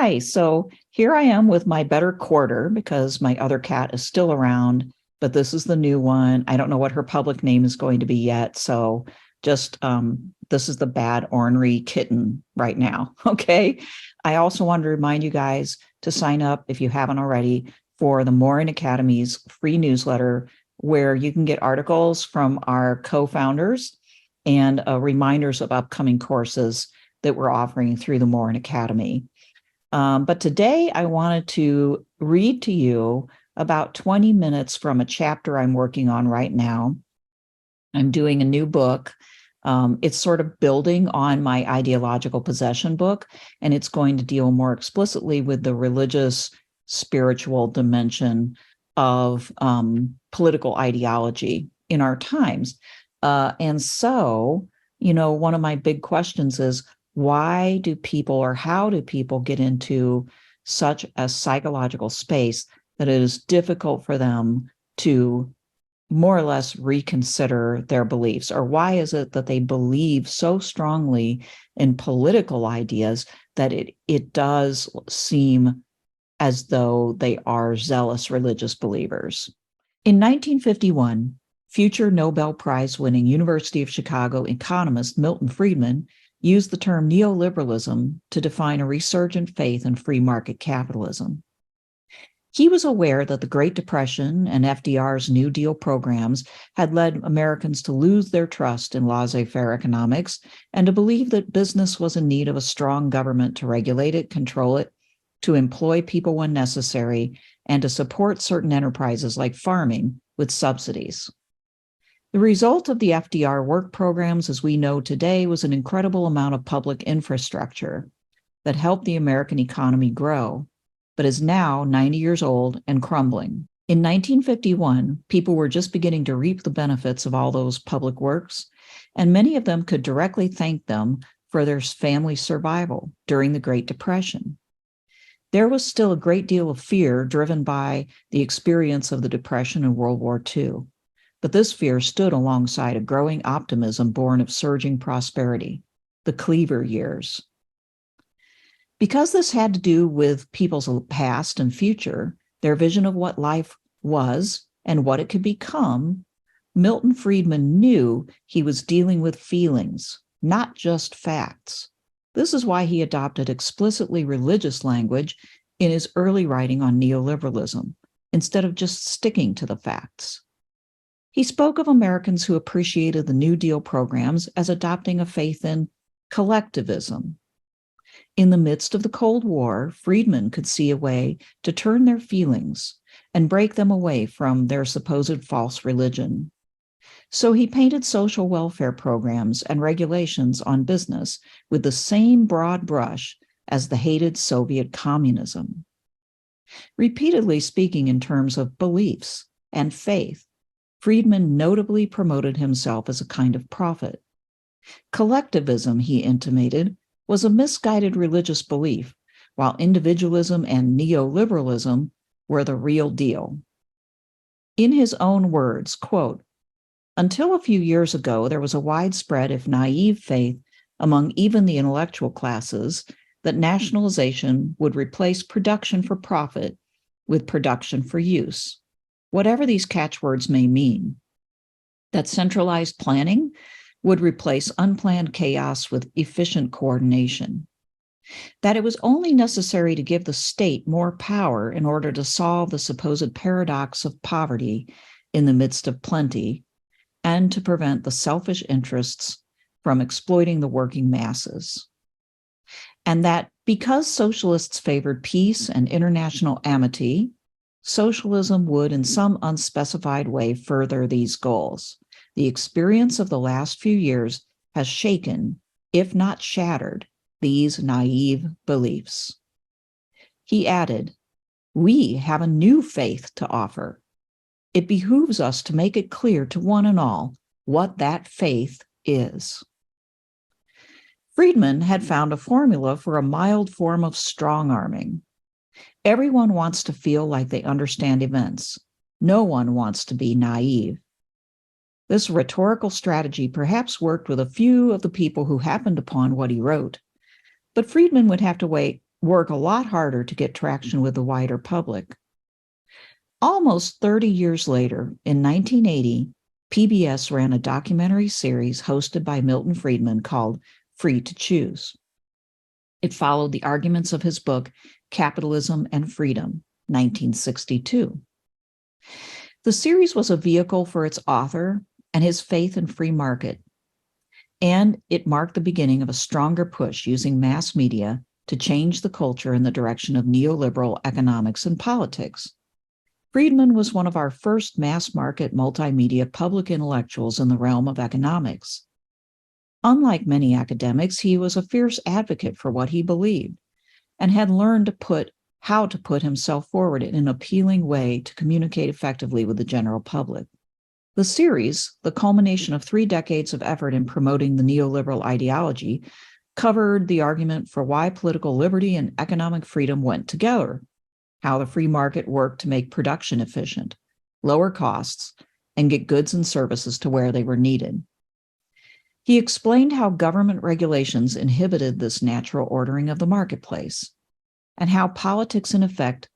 Hi, so here I am with my better quarter because my other cat is still around, but this is the new one. I don't know what her public name is going to be yet, so just this is the bad ornery kitten right now. Okay. I also want to remind you guys to sign up if you haven't already for the Morin Academy's free newsletter, where you can get articles from our co-founders and reminders of upcoming courses that we're offering through the Morin Academy. But today I wanted to read to you about 20 minutes from a chapter I'm working on right now. I'm doing a new book. It's sort of building on my Ideological Possession book, and it's going to deal more explicitly with the religious, spiritual dimension of political ideology in our times. And so, one of my big questions is, why do people, or how do people get into such a psychological space that it is difficult for them to more or less reconsider their beliefs? Or why is it that they believe so strongly in political ideas that it does seem as though they are zealous religious believers? In 1951, future Nobel Prize-winning University of Chicago economist Milton Friedman used the term neoliberalism to define a resurgent faith in free market capitalism. He was aware that the Great Depression and FDR's New Deal programs had led Americans to lose their trust in laissez-faire economics and to believe that business was in need of a strong government to regulate it, control it, to employ people when necessary, and to support certain enterprises like farming with subsidies. The result of the FDR work programs, as we know today, was an incredible amount of public infrastructure that helped the American economy grow, but is now 90 years old and crumbling. In 1951, people were just beginning to reap the benefits of all those public works, and many of them could directly thank them for their family survival during the Great Depression. There was still a great deal of fear driven by the experience of the Depression and World War II. But this fear stood alongside a growing optimism born of surging prosperity, the Cleaver years. Because this had to do with people's past and future, their vision of what life was and what it could become, Milton Friedman knew he was dealing with feelings, not just facts. This is why he adopted explicitly religious language in his early writing on neoliberalism, instead of just sticking to the facts. He spoke of Americans who appreciated the New Deal programs as adopting a faith in collectivism. In the midst of the Cold War, Friedman could see a way to turn their feelings and break them away from their supposed false religion. So he painted social welfare programs and regulations on business with the same broad brush as the hated Soviet communism. Repeatedly speaking in terms of beliefs and faith, Friedman notably promoted himself as a kind of prophet. Collectivism, he intimated, was a misguided religious belief, while individualism and neoliberalism were the real deal. In his own words, quote, "Until a few years ago, there was a widespread, if naive, faith among even the intellectual classes that nationalization would replace production for profit with production for use, whatever these catchwords may mean, that centralized planning would replace unplanned chaos with efficient coordination, that it was only necessary to give the state more power in order to solve the supposed paradox of poverty in the midst of plenty, and to prevent the selfish interests from exploiting the working masses, and that because socialists favored peace and international amity, socialism would in some unspecified way further these goals. The experience of the last few years has shaken, if not shattered, these naive beliefs." He added, "We have a new faith to offer. It behooves us to make it clear to one and all what that faith is." Friedman had found a formula for a mild form of strong-arming. Everyone wants to feel like they understand events. No one wants to be naive. This rhetorical strategy perhaps worked with a few of the people who happened upon what he wrote, but Friedman would have to wait work a lot harder to get traction with the wider public. Almost 30 years later, in 1980, PBS ran a documentary series hosted by Milton Friedman called Free to Choose. It followed the arguments of his book, Capitalism and Freedom, 1962. The series was a vehicle for its author and his faith in free market, and it marked the beginning of a stronger push using mass media to change the culture in the direction of neoliberal economics and politics. Friedman was one of our first mass market multimedia public intellectuals in the realm of economics. Unlike many academics, he was a fierce advocate for what he believed and had learned how to put himself forward in an appealing way to communicate effectively with the general public. The series, the culmination of 3 decades of effort in promoting the neoliberal ideology, covered the argument for why political liberty and economic freedom went together, how the free market worked to make production efficient, lower costs, and get goods and services to where they were needed. He explained how government regulations inhibited this natural ordering of the marketplace, and how politics, in effect,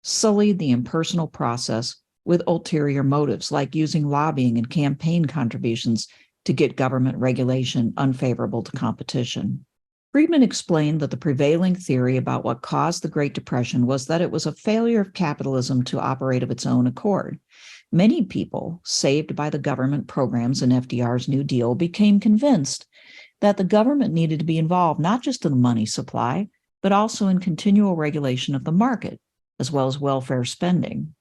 sullied the impersonal process with ulterior motives, like using lobbying and campaign contributions to get government regulation unfavorable to competition. Friedman explained that the prevailing theory about what caused the Great Depression was that it was a failure of capitalism to operate of its own accord. Many people, saved by the government programs in FDR's New Deal, became convinced that the government needed to be involved not just in the money supply, but also in continual regulation of the market, as well as welfare spending.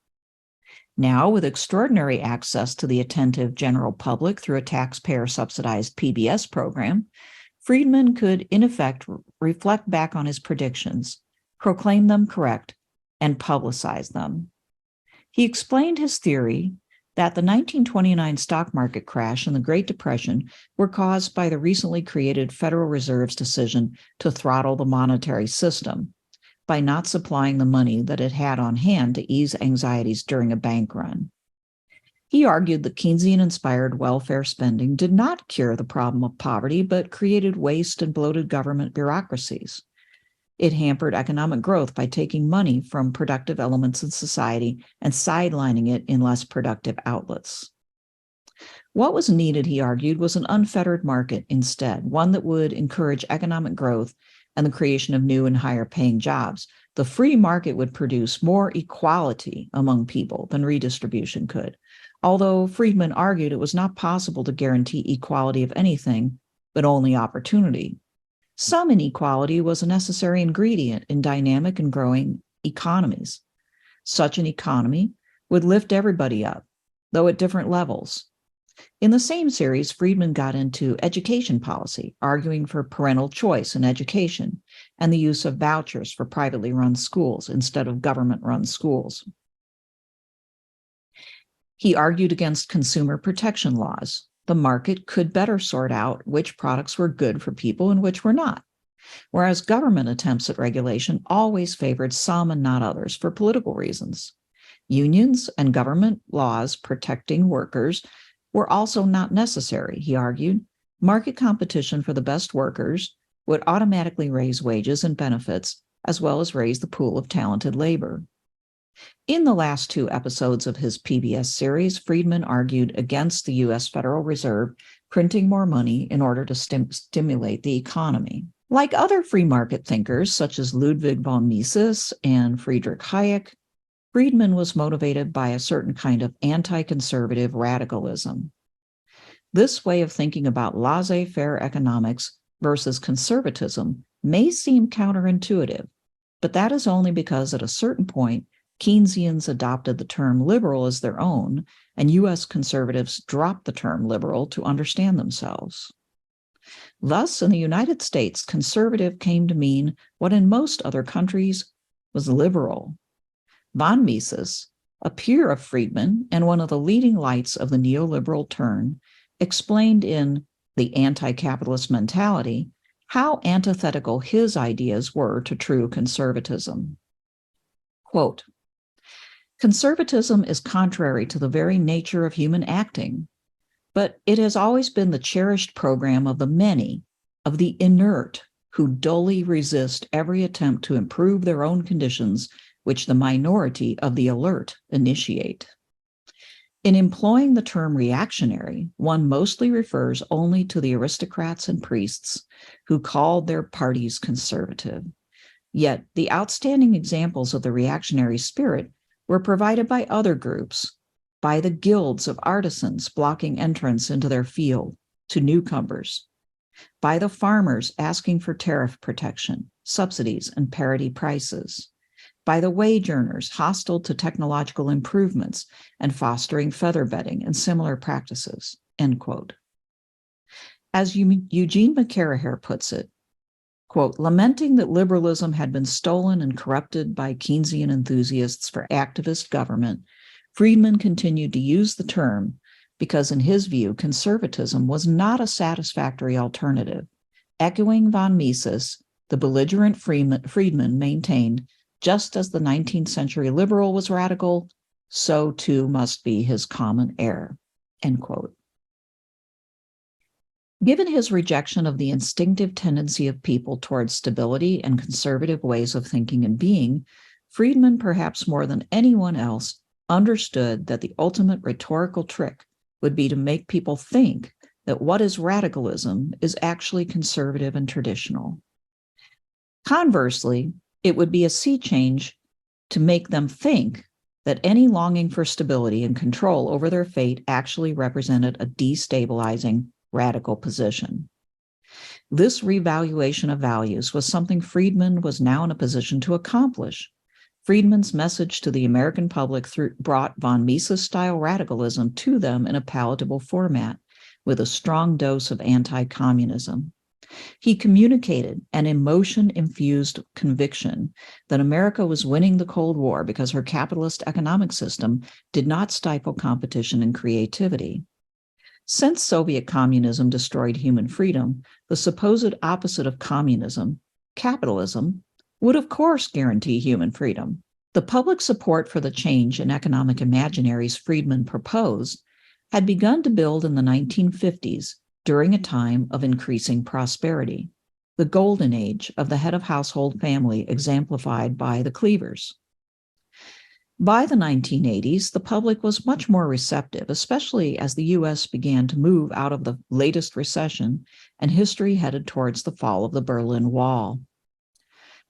Now, with extraordinary access to the attentive general public through a taxpayer-subsidized PBS program, Friedman could, in effect, reflect back on his predictions, proclaim them correct, and publicize them. He explained his theory that the 1929 stock market crash and the Great Depression were caused by the recently created Federal Reserve's decision to throttle the monetary system by not supplying the money that it had on hand to ease anxieties during a bank run. He argued that Keynesian-inspired welfare spending did not cure the problem of poverty, but created waste and bloated government bureaucracies. It hampered economic growth by taking money from productive elements in society and sidelining it in less productive outlets. What was needed, he argued, was an unfettered market instead, one that would encourage economic growth and the creation of new and higher-paying jobs. The free market would produce more equality among people than redistribution could, although Friedman argued it was not possible to guarantee equality of anything, but only opportunity. Some inequality was a necessary ingredient in dynamic and growing economies. Such an economy would lift everybody up, though at different levels. In the same series, Friedman got into education policy, arguing for parental choice in education and the use of vouchers for privately run schools instead of government-run schools. He argued against consumer protection laws. The market could better sort out which products were good for people and which were not, whereas government attempts at regulation always favored some and not others for political reasons. Unions and government laws protecting workers were also not necessary, he argued. Market competition for the best workers would automatically raise wages and benefits, as well as raise the pool of talented labor. In the last 2 episodes of his PBS series, Friedman argued against the U.S. Federal Reserve printing more money in order to stimulate the economy. Like other free market thinkers, such as Ludwig von Mises and Friedrich Hayek, Friedman was motivated by a certain kind of anti-conservative radicalism. This way of thinking about laissez-faire economics versus conservatism may seem counterintuitive, but that is only because at a certain point, Keynesians adopted the term liberal as their own, and U.S. conservatives dropped the term liberal to understand themselves. Thus, in the United States, conservative came to mean what in most other countries was liberal. Von Mises, a peer of Friedman and one of the leading lights of the neoliberal turn, explained in The Anti-Capitalist Mentality how antithetical his ideas were to true conservatism. Quote, "Conservatism is contrary to the very nature of human acting, but it has always been the cherished program of the many, of the inert, who dully resist every attempt to improve their own conditions, which the minority of the alert initiate. In employing the term reactionary, one mostly refers only to the aristocrats and priests who called their parties conservative. Yet the outstanding examples of the reactionary spirit were provided by other groups, by the guilds of artisans blocking entrance into their field to newcomers, by the farmers asking for tariff protection, subsidies, and parity prices, by the wage earners hostile to technological improvements and fostering feather bedding and similar practices, end quote. As Eugene McCarraher puts it, quote, lamenting that liberalism had been stolen and corrupted by Keynesian enthusiasts for activist government, Friedman continued to use the term because, in his view, conservatism was not a satisfactory alternative. Echoing von Mises, the belligerent Friedman maintained, just as the 19th century liberal was radical, so too must be his common heir, end quote. Given his rejection of the instinctive tendency of people towards stability and conservative ways of thinking and being, Friedman, perhaps more than anyone else, understood that the ultimate rhetorical trick would be to make people think that what is radicalism is actually conservative and traditional. Conversely, it would be a sea change to make them think that any longing for stability and control over their fate actually represented a destabilizing radical position. This revaluation of values was something Friedman was now in a position to accomplish. Friedman's message to the American public brought von Mises-style radicalism to them in a palatable format, with a strong dose of anti-communism. He communicated an emotion-infused conviction that America was winning the Cold War because her capitalist economic system did not stifle competition and creativity. Since Soviet communism destroyed human freedom, the supposed opposite of communism, capitalism, would of course guarantee human freedom. The public support for the change in economic imaginaries Friedman proposed had begun to build in the 1950s during a time of increasing prosperity, the golden age of the head of household family exemplified by the Cleavers. By the 1980s, the public was much more receptive, especially as the U.S. began to move out of the latest recession and history headed towards the fall of the Berlin Wall.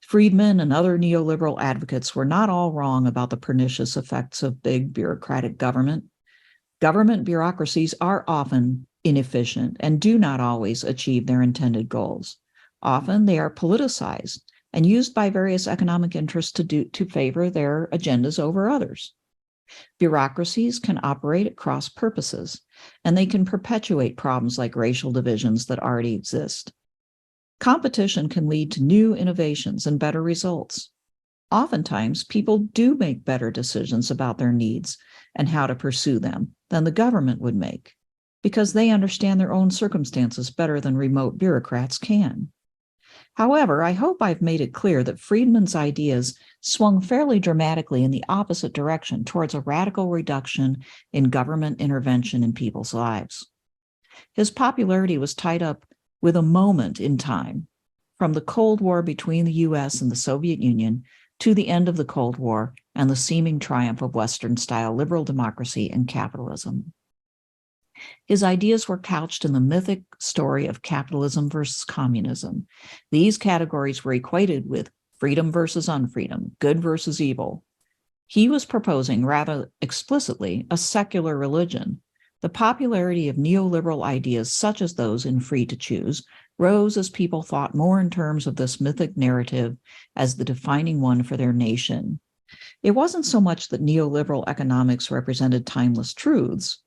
Friedman and other neoliberal advocates were not all wrong about the pernicious effects of big bureaucratic government. Government bureaucracies are often inefficient and do not always achieve their intended goals. Often they are politicized and used by various economic interests to favor their agendas over others. Bureaucracies can operate at cross purposes, and they can perpetuate problems like racial divisions that already exist. Competition can lead to new innovations and better results. Oftentimes, people do make better decisions about their needs and how to pursue them than the government would make, because they understand their own circumstances better than remote bureaucrats can. However, I hope I've made it clear that Friedman's ideas swung fairly dramatically in the opposite direction towards a radical reduction in government intervention in people's lives. His popularity was tied up with a moment in time, from the Cold War between the U.S. and the Soviet Union to the end of the Cold War and the seeming triumph of Western-style liberal democracy and capitalism. His ideas were couched in the mythic story of capitalism versus communism. These categories were equated with freedom versus unfreedom, good versus evil. He was proposing, rather explicitly, a secular religion. The popularity of neoliberal ideas, such as those in Free to Choose, rose as people thought more in terms of this mythic narrative as the defining one for their nation. It wasn't so much that neoliberal economics represented timeless truths,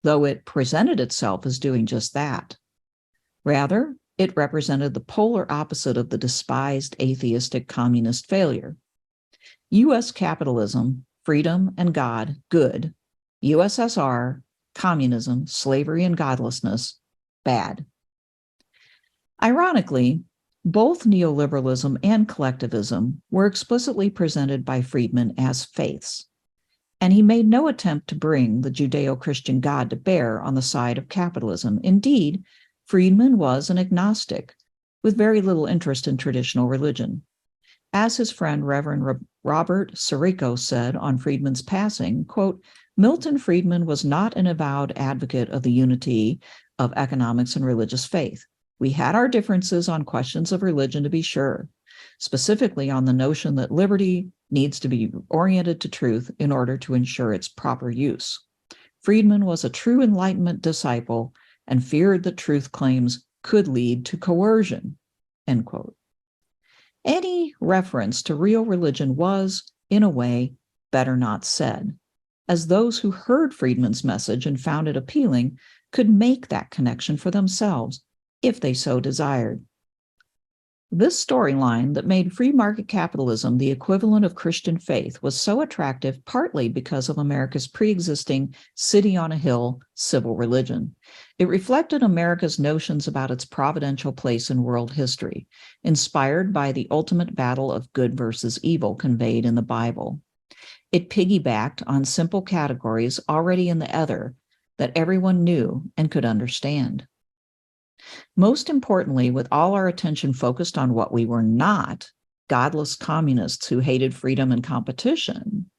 though it presented itself as doing just that. Rather, it represented the polar opposite of the despised atheistic communist failure. U.S. capitalism, freedom and God, good. USSR, communism, slavery and godlessness, bad. Ironically, both neoliberalism and collectivism were explicitly presented by Friedman as faiths, and he made no attempt to bring the Judeo-Christian God to bear on the side of capitalism. Indeed, Friedman was an agnostic with very little interest in traditional religion. As his friend Reverend Robert Sirico said on Friedman's passing, quote, Milton Friedman was not an avowed advocate of the unity of economics and religious faith. We had our differences on questions of religion, to be sure, specifically on the notion that liberty needs to be oriented to truth in order to ensure its proper use. Friedman was a true Enlightenment disciple and feared that truth claims could lead to coercion, end quote. Any reference to real religion was, in a way, better not said, as those who heard Friedman's message and found it appealing could make that connection for themselves if they so desired. This storyline that made free market capitalism the equivalent of Christian faith was so attractive partly because of America's pre-existing city on a hill civil religion. It reflected America's notions about its providential place in world history, inspired by the ultimate battle of good versus evil conveyed in the Bible. It piggybacked on simple categories already in the ether that everyone knew and could understand. Most importantly, with all our attention focused on what we were not, godless communists who hated freedom and competition,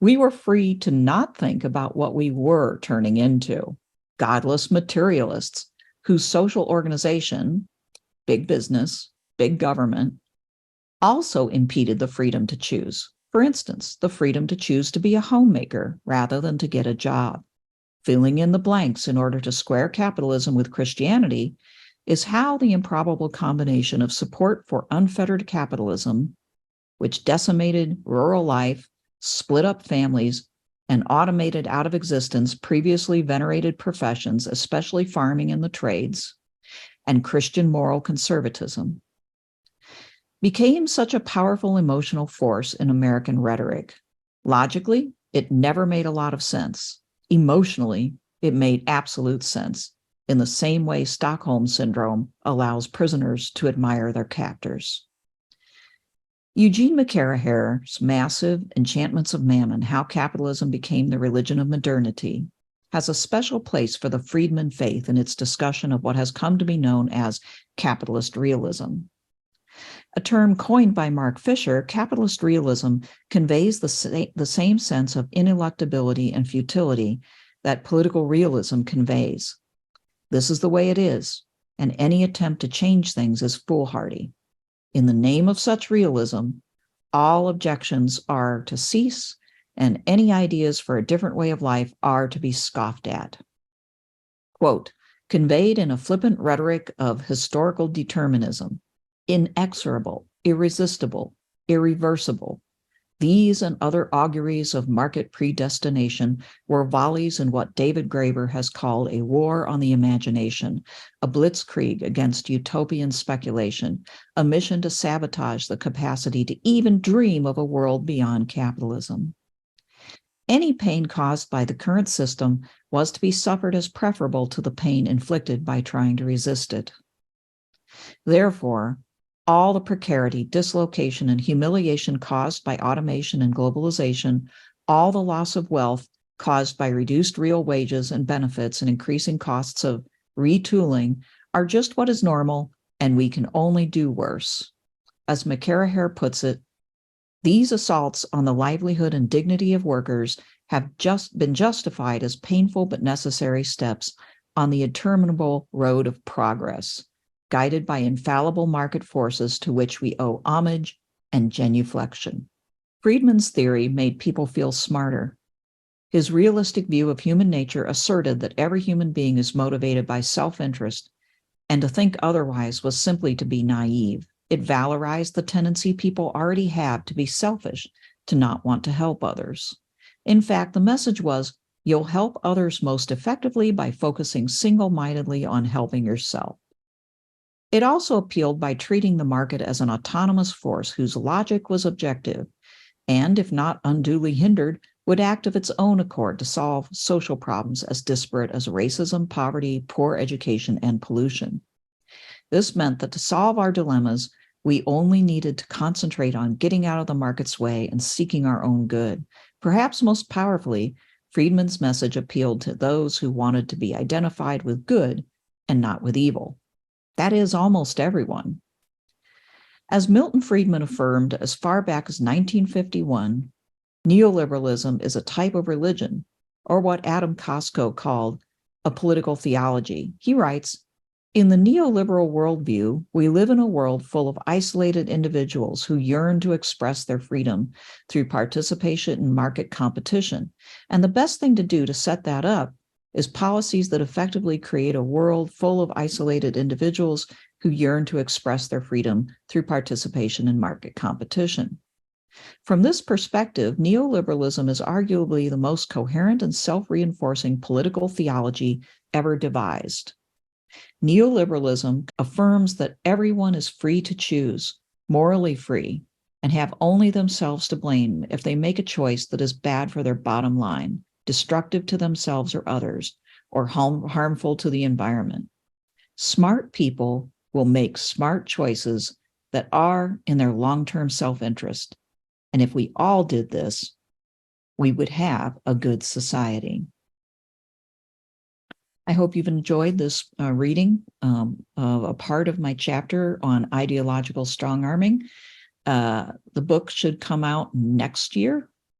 we were free to not think about what we were turning into, godless materialists whose social organization, big business, big government, also impeded the freedom to choose. For instance, the freedom to choose to be a homemaker rather than to get a job. Filling in the blanks in order to square capitalism with Christianity is how the improbable combination of support for unfettered capitalism, which decimated rural life, split up families, and automated out of existence previously venerated professions, especially farming and the trades, and Christian moral conservatism, became such a powerful emotional force in American rhetoric. Logically, it never made a lot of sense. Emotionally, it made absolute sense, in the same way Stockholm Syndrome allows prisoners to admire their captors. Eugene McCaraher's massive Enchantments of Mammon, How Capitalism Became the Religion of Modernity, has a special place for the Friedman faith in its discussion of what has come to be known as capitalist realism. A term coined by Mark Fisher, capitalist realism conveys the same sense of ineluctability and futility that political realism conveys. This is the way it is, and any attempt to change things is foolhardy. In the name of such realism, all objections are to cease, and any ideas for a different way of life are to be scoffed at. Quote, conveyed in a flippant rhetoric of historical determinism, inexorable, irresistible, irreversible. These and other auguries of market predestination were volleys in what David Graeber has called a war on the imagination, a blitzkrieg against utopian speculation, a mission to sabotage the capacity to even dream of a world beyond capitalism. Any pain caused by the current system was to be suffered as preferable to the pain inflicted by trying to resist it. Therefore, all the precarity, dislocation, and humiliation caused by automation and globalization, all the loss of wealth caused by reduced real wages and benefits and increasing costs of retooling are just what is normal, and we can only do worse. As McCaraher puts it, these assaults on the livelihood and dignity of workers have just been justified as painful but necessary steps on the interminable road of progress, guided by infallible market forces to which we owe homage and genuflection. Friedman's theory made people feel smarter. His realistic view of human nature asserted that every human being is motivated by self-interest, and to think otherwise was simply to be naive. It valorized the tendency people already have to be selfish, to not want to help others. In fact, the message was, you'll help others most effectively by focusing single-mindedly on helping yourself. It also appealed by treating the market as an autonomous force whose logic was objective, and, if not unduly hindered, would act of its own accord to solve social problems as disparate as racism, poverty, poor education, and pollution. This meant that to solve our dilemmas, we only needed to concentrate on getting out of the market's way and seeking our own good. Perhaps most powerfully, Friedman's message appealed to those who wanted to be identified with good and not with evil. That is almost everyone. As Milton Friedman affirmed as far back as 1951, neoliberalism is a type of religion, or what Adam Costco called a political theology. He writes, "In the neoliberal worldview, we live in a world full of isolated individuals who yearn to express their freedom through participation in market competition. And the best thing to do to set that up is policies that effectively create a world full of isolated individuals who yearn to express their freedom through participation in market competition." From this perspective, neoliberalism is arguably the most coherent and self-reinforcing political theology ever devised. Neoliberalism affirms that everyone is free to choose, morally free, and have only themselves to blame if they make a choice that is bad for their bottom line, destructive to themselves or others, or harmful to the environment. Smart people will make smart choices that are in their long-term self-interest. And if we all did this, we would have a good society. I hope you've enjoyed this reading of a part of my chapter on ideological strong-arming. The book should come out next year,